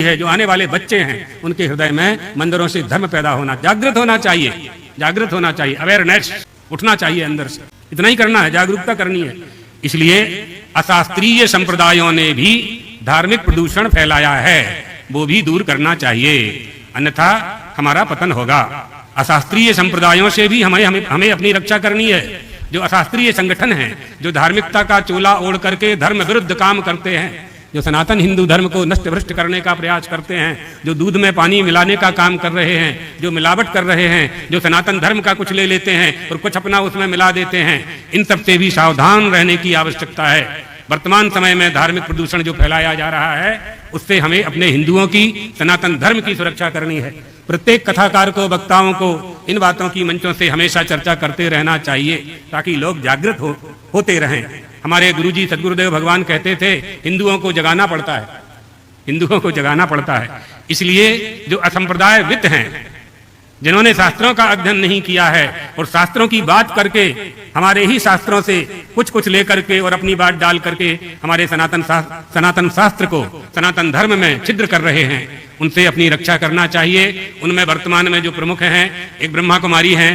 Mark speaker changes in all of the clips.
Speaker 1: है, जो आने वाले बच्चे हैं, उनके हृदय में मंदिरों से धर्म पैदा होना, जागृत होना चाहिए, जागृत होना चाहिए, अवेयरनेस उठना चाहिए अंदर से। इतना ही करना है, जागरूकता करनी है। इसलिए अशास्त्रीय संप्रदायों ने भी धार्मिक प्रदूषण फैलाया है, वो भी दूर करना चाहिए, अन्यथा हमारा पतन होगा। अशास्त्रीय संप्रदायों से भी हमें अपनी रक्षा करनी है। जो अशास्त्रीय संगठन हैं, जो धार्मिकता का चोला ओढ़ करके धर्म विरुद्ध काम करते हैं, जो सनातन हिंदू धर्म को नष्ट भ्रष्ट करने का प्रयास करते हैं, जो दूध में पानी मिलाने का काम कर रहे हैं, जो मिलावट कर रहे हैं, जो सनातन धर्म का कुछ ले लेते हैं और कुछ अपना उसमें मिला देते हैं, इन सब से भी सावधान रहने की आवश्यकता है। वर्तमान समय में धार्मिक प्रदूषण जो फैलाया जा रहा है, उससे हमें अपने हिंदुओं की, सनातन धर्म की सुरक्षा करनी है। प्रत्येक कथाकार को, वक्ताओं को इन बातों की मंचों से हमेशा चर्चा करते रहना चाहिए, ताकि लोग जागृत होते रहें। हमारे गुरुजी सद्गुरुदेव भगवान कहते थे, हिंदुओं को जगाना पड़ता है, हिंदुओं को जगाना पड़ता है। इसलिए जो असंप्रदायविद हैं, जिन्होंने शास्त्रों का अध्ययन नहीं किया है और शास्त्रों की बात करके, हमारे ही शास्त्रों से कुछ लेकर के और अपनी बात डाल करके हमारे सनातन शास्त्र को, सनातन धर्म में छिद्र कर रहे हैं, उनसे अपनी रक्षा करना चाहिए। उनमें वर्तमान में जो प्रमुख हैं, एक ब्रह्मा कुमारी हैं,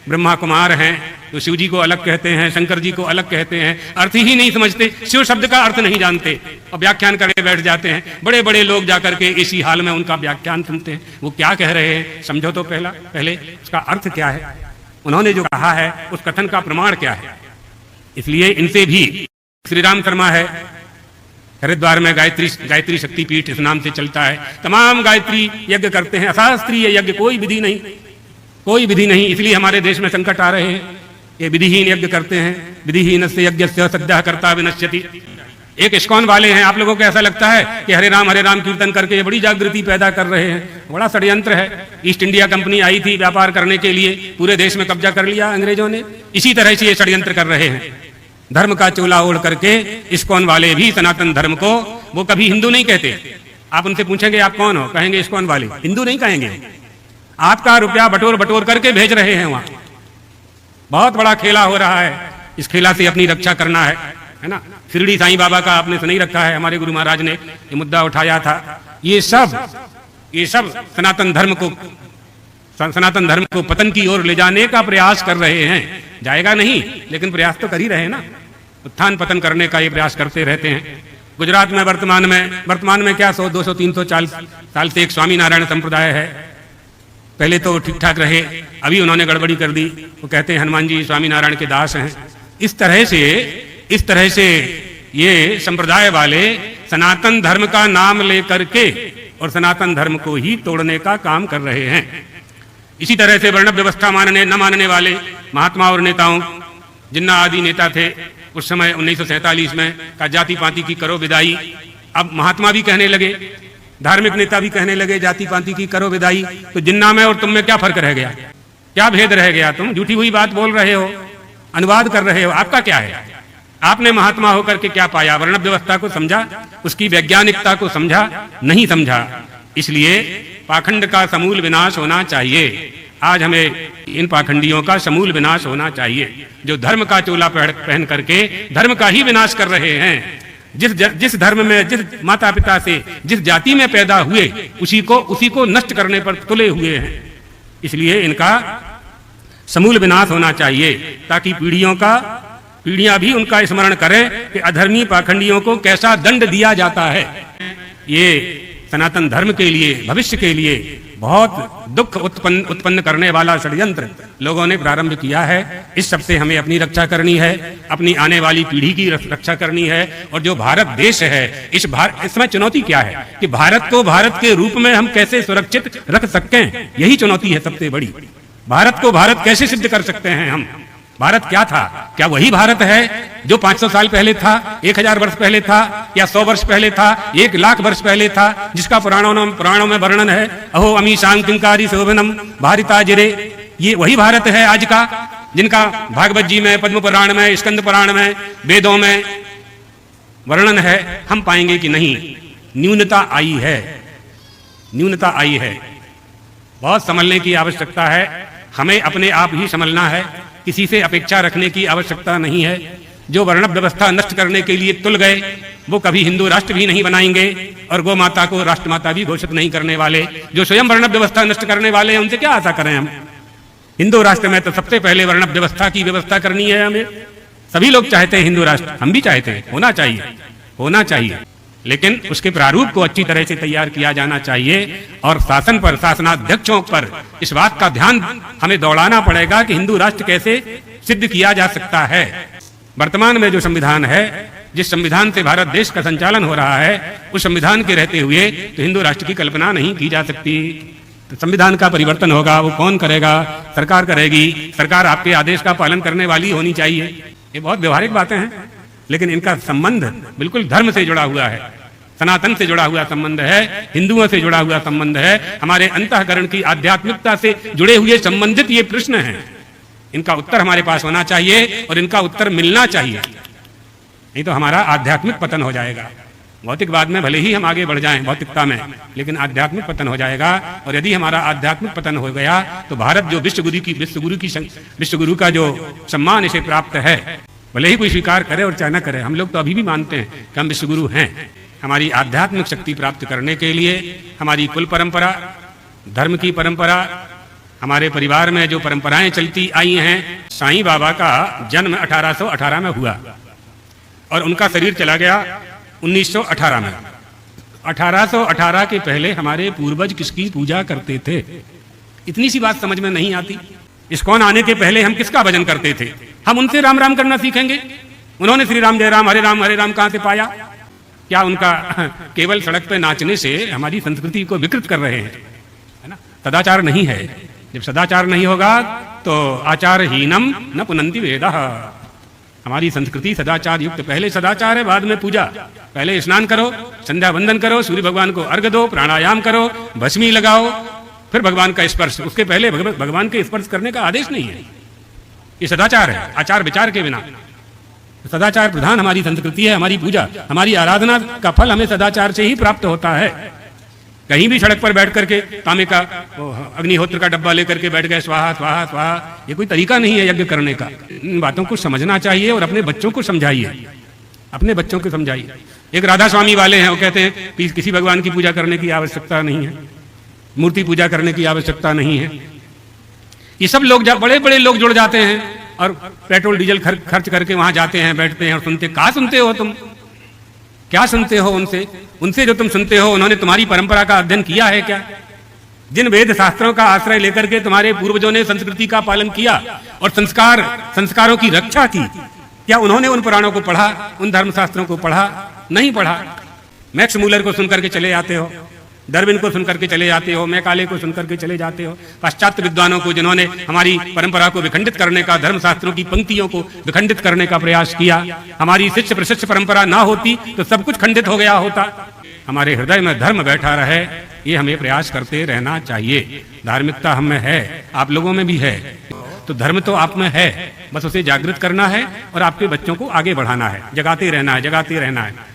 Speaker 1: ब्रह्मा कुमार हैं, तो शिव जी को अलग कहते हैं, शंकर जी को अलग कहते हैं, अर्थ ही नहीं समझते, शिव शब्द का अर्थ नहीं जानते और व्याख्यान करके बैठ जाते हैं। बड़े बड़े लोग जाकर के इसी हाल में उनका व्याख्यान सुनते हैं, वो क्या कह रहे हैं समझो तो पहले उसका अर्थ क्या है, उन्होंने जो कहा है उस कथन का प्रमाण क्या है। इसलिए इनसे भी, श्री राम शर्मा है हरिद्वार में, गायत्री शक्तिपीठ इस नाम से चलता है, तमाम गायत्री यज्ञ करते हैं, अशास्त्रीय यज्ञ, कोई विधि नहीं, कोई विधि नहीं। इसलिए हमारे देश में संकट आ रहे हैं, ये विधिहीन यज्ञ करते हैं। विधिहीनस्य यज्ञस्य सद्यः कर्ता विनश्यति। एक इस्कॉन वाले हैं, आप लोगों को ऐसा लगता है कि हरे राम कीर्तन करके ये बड़ी जागृति पैदा कर रहे हैं, बड़ा षड्यंत्र है। ईस्ट इंडिया कंपनी आई थी व्यापार करने के लिए, पूरे देश में कब्जा कर लिया अंग्रेजों ने, इसी तरह से ये षड्यंत्र कर रहे हैं। धर्म का चोला ओढ़ करके इस्कॉन वाले भी सनातन धर्म को, वो कभी हिंदू नहीं कहते। आप उनसे पूछेंगे आप कौन हो, कहेंगे इस्कॉन वाले, हिंदू नहीं कहेंगे। आपका रुपया बटोर करके भेज रहे हैं वहां। बहुत बड़ा खेला हो रहा है, इस खेला से अपनी रक्षा करना है ना। शिरडी साईं बाबा का आपने सुन ही रखा है, हमारे गुरु महाराज ने ये मुद्दा उठाया था। ये सब सनातन धर्म को पतन की ओर ले जाने का प्रयास कर रहे हैं। जाएगा नहीं, लेकिन प्रयास तो कर ही रहे हैं ना, उत्थान पतन करने का ये प्रयास करते रहते हैं। गुजरात में वर्तमान में क्या 100, 200, 340 साल से एक स्वामीनारायण संप्रदाय है। पहले तो ठीक ठाक रहे, अभी उन्होंने गड़बड़ी कर दी। वो कहते हैं हनुमान जी स्वामीनारायण के दास हैं। इस तरह से ये संप्रदाय वाले सनातन धर्म का नाम लेकर के और सनातन धर्म को ही तोड़ने का काम कर रहे हैं। इसी तरह से वर्ण व्यवस्था न मानने वाले महात्मा और नेताओं, जिन्ना आदि नेता थे उस समय 1947 में, का जाति पाति की करो विदाई। अब महात्मा भी कहने लगे, धार्मिक नेता भी कहने लगे जाति पाति की करो विदाई। तो जिन्ना में और तुम में क्या फर्क रह गया, क्या भेद रह गया? तुम झूठी हुई बात बोल रहे हो, अनुवाद कर रहे हो, आपका क्या है? आपने महात्मा होकर के क्या पाया? वर्ण व्यवस्था को समझा, उसकी वैज्ञानिकता को समझा? नहीं समझा। इसलिए पाखंड का समूल विनाश होना चाहिए। आज हमें इन पाखंडियों का समूल विनाश होना चाहिए, जो धर्म का चोला पहन करके धर्म का ही विनाश कर रहे हैं। जिस धर्म में, जिस माता पिता से, जिस जाति में पैदा हुए, उसी को नष्ट करने पर तुले हुए हैं। इसलिए इनका समूल विनाश होना चाहिए, ताकि पीढ़ियां भी उनका स्मरण करें कि अधर्मी पाखंडियों को कैसा दंड दिया जाता है। ये सनातन धर्म के लिए, भविष्य के लिए बहुत दुख उत्पन्न करने वाला षड्यंत्र लोगों ने प्रारंभ किया है। इस सब से हमें अपनी रक्षा करनी है, अपनी आने वाली पीढ़ी की रक्षा करनी है। और जो भारत देश है, इसमें चुनौती क्या है कि भारत को भारत के रूप में हम कैसे सुरक्षित रख सकते हैं, यही चुनौती है सबसे बड़ी। भारत को भारत कैसे सिद्ध कर सकते हैं हम? भारत क्या था? क्या वही भारत है जो 500 साल पहले था, 1000 वर्ष पहले था, या 100 वर्ष पहले था, 1 लाख वर्ष पहले था, जिसका पुराणों में वर्णन है? अहो अमी शांतिकारी शोभनम भारिता जिरे। ये वही भारत है आज का, जिनका भागवत जी में, पद्म पुराण में, स्कंद पुराण में, वेदों में वर्णन है? हम पाएंगे कि नहीं, न्यूनता आई है। बहुत संभलने की आवश्यकता है। हमें अपने आप ही संभलना है, किसी से अपेक्षा रखने की आवश्यकता नहीं है। जो वर्ण व्यवस्था नष्ट करने के लिए तुल गए, वो कभी हिंदू राष्ट्र भी नहीं बनाएंगे और गौ माता को राष्ट्रमाता भी घोषित नहीं करने वाले, जो स्वयं वर्णभ व्यवस्था नष्ट करने वाले हैं, उनसे क्या आशा करें हम। हिंदू राष्ट्र में तो सबसे पहले वर्णभ व्यवस्था की व्यवस्था करनी है हमें। सभी लोग चाहते हैं हिंदू राष्ट्र, हम भी चाहते हैं, होना चाहिए, लेकिन उसके प्रारूप को अच्छी तरह से तैयार किया जाना चाहिए और शासन पर, शासनाध्यक्षों पर इस बात का ध्यान हमें दौड़ाना पड़ेगा कि हिंदू राष्ट्र कैसे सिद्ध किया जा सकता है। वर्तमान में जो संविधान है, जिस संविधान से भारत देश का संचालन हो रहा है, उस संविधान के रहते हुए तो हिंदू राष्ट्र की कल्पना नहीं की जा सकती। तो संविधान का परिवर्तन होगा, वो कौन करेगा? सरकार करेगी। सरकार आपके आदेश का पालन करने वाली होनी चाहिए। ये बहुत व्यवहारिक बातें हैं, लेकिन इनका संबंध बिल्कुल धर्म से जुड़ा हुआ है, सनातन से जुड़ा हुआ संबंध है, हिंदुओं से जुड़ा हुआ संबंध है, हमारे अंतःकरण की आध्यात्मिकता से जुड़े हुए संबंधित ये प्रश्न हैं। इनका उत्तर हमारे पास होना चाहिए और इनका उत्तर मिलना चाहिए, नहीं तो हमारा आध्यात्मिक पतन हो जाएगा। भौतिकवाद में भले ही हम आगे बढ़ जाएं, भौतिकता में, लेकिन आध्यात्मिक पतन हो जाएगा। और यदि हमारा आध्यात्मिक पतन हो गया तो भारत जो विश्वगुरु का जो सम्मान इसे प्राप्त है, भले ही कोई स्वीकार करे और चाहे न करे, हम लोग तो अभी भी मानते हैं कि हम विश्वगुरु हैं। हमारी आध्यात्मिक शक्ति प्राप्त करने के लिए हमारी कुल परंपरा, धर्म की परंपरा, हमारे परिवार में जो परंपराएं चलती आई हैं। साईं बाबा का जन्म 1818 में हुआ और उनका शरीर चला गया 1918 में। 1818 के पहले हमारे पूर्वज किसकी पूजा करते थे? इतनी सी बात समझ में नहीं आती। इस्कॉन आने के पहले हम किसका भजन करते थे? हम उनसे राम राम करना सीखेंगे। उन्होंने श्री राम जय राम हरे राम कहां से पाया? क्या उनका केवल सड़क पे नाचने से हमारी संस्कृति को विकृत कर रहे हैं, है ना? सदाचार नहीं है। जब सदाचार नहीं होगा तो आचारहीनम न पुनन्ति वेदः। हमारी संस्कृति सदाचार युक्त, पहले सदाचार है, बाद में पूजा। पहले स्नान करो, संध्या वंदन करो, सूर्य भगवान को अर्घ दो, प्राणायाम करो, भस्मी लगाओ, फिर भगवान का स्पर्श। उसके पहले भगवान के स्पर्श करने का आदेश नहीं है। ये सदाचार है, आचार विचार के बिना। सदाचार प्रधान हमारी संस्कृति है, हमारी पूजा, हमारी आराधना का फल हमें सदाचार से ही प्राप्त होता है। कहीं भी सड़क पर बैठ करके तांबे का अग्निहोत्र का डब्बा लेकर के बैठ गए, स्वाहा स्वाहा स्वाहा, ये कोई तरीका नहीं है यज्ञ करने का। इन बातों को समझना चाहिए और अपने बच्चों को समझाइए, अपने बच्चों को समझाइए। एक राधा स्वामी वाले हैं, वो कहते हैं कि किसी भगवान की पूजा करने की आवश्यकता नहीं है, मूर्ति पूजा करने की आवश्यकता नहीं है। ये सब लोग बड़े बड़े लोग जुड़ जाते हैं और पेट्रोल डीजल खर्च करके वहां जाते हैं, बैठते हैं और सुनते। कहाँ सुनते हो तुम? क्या सुनते हो उनसे? उनसे जो तुम सुनते हो, उन्होंने तुम्हारी परंपरा का अध्ययन किया है क्या? जिन वेद शास्त्रों का आश्रय लेकर के तुम्हारे पूर्वजों ने संस्कृति का पालन किया और संस्कारों की रक्षा की, क्या उन्होंने उन पुराणों को पढ़ा, उन धर्मशास्त्रों को पढ़ा? नहीं पढ़ा। मैक्स मूलर को सुनकर के चले जाते हो, डार्विन को सुनकर के चले जाते हो, मैकाले को सुनकर के चले जाते हो, पाश्चात्य विद्वानों को जिन्होंने हमारी परंपरा को विखंडित करने का, धर्मशास्त्रों की पंक्तियों को विखंडित करने का प्रयास किया। हमारी शिष्य प्रशिष्य परंपरा ना होती तो सब कुछ खंडित हो गया होता। हमारे हृदय में धर्म बैठा रहे, ये हमें प्रयास करते रहना चाहिए। धार्मिकता हम में है, आप लोगों में भी है, तो धर्म तो आप में है, बस उसे जागृत करना है और आपके बच्चों को आगे बढ़ाना है, जगाते रहना है, जगाते रहना है।